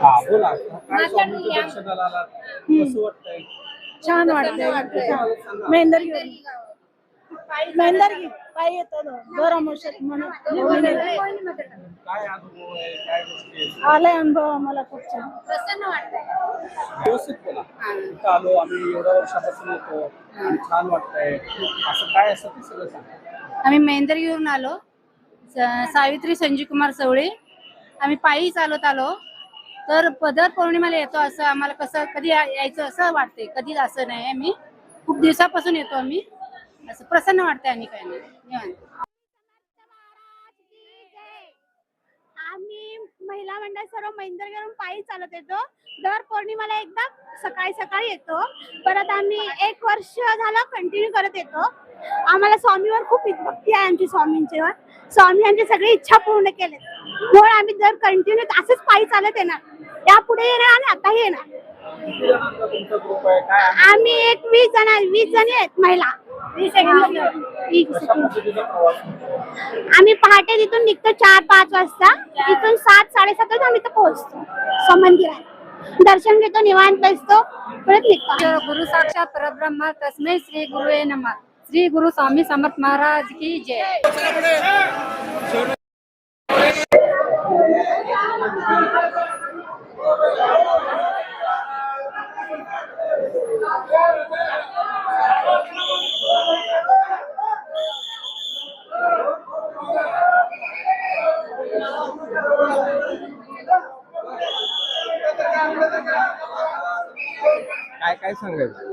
हा बोला काय स्वामींच्या दर्शनाला आलात कसं वाटतंय? छान वाटतंय. मेंदर पायी येतो दर अमावस्येत म्हणून काय अनुभव आहे काय गोष्टी आहेत? आलाय अनुभव आम्हाला खूप छान. प्रसन्न वाटतंय. व्यवस्थित बोला. इथं आलो आम्ही एवढ्या वर्षापासून येतो आणि छान वाटतंय असं काय असं ते सगळं सांगा. आम्ही मेंदर घेऊन आलो. सावित्री संजीव कुमार सवळे. आम्ही पायी चालत आलो. तर दर पौर्णिमेला येतो असं आम्हाला कसं कधी यायचं असं वाटतंय. कधी असं नाही. आम्ही खूप दिवसापासून येतो आम्ही. असं प्रसन्न वाटतंय आणि काही नाही निवांत. आम्ही महिला मंडळ सर्व मैंदर करून पायी चालत येतो. दर पौर्णिमेला एकदा सकाळी सकाळी येतो. परत आम्ही 1 वर्ष झालं कंटिन्यू करत येतो. आम्हाला स्वामीवर खूप भक्ती आहे आमची स्वामींच्यावर. स्वामी आमची सगळी इच्छा पूर्ण केली म्हणून आम्ही दर कंटिन्यू असंच पायी चालत येणार. यापुढे येणार आणि आताही येणार. किती जणांचा तुमचा ग्रुप आहे काय आम्ही एक 20 जणी आहेत महिला. 20 कशा पद्धतीचा प्रवास होतो? आम्ही पहाटे तिथून निघतो 4-5 वाजता. तिथून 7-7:30 वाजता आम्ही इथं पोहोचतो मंदिरात. दर्शन घेतो निवांत बसतो परत निघतो. गुरु साक्षात परब्रह्म तस्मै श्री गुरुवे नमः. श्री गुरु स्वामी समर्थ महाराज की जय. काय काय सांगायचं?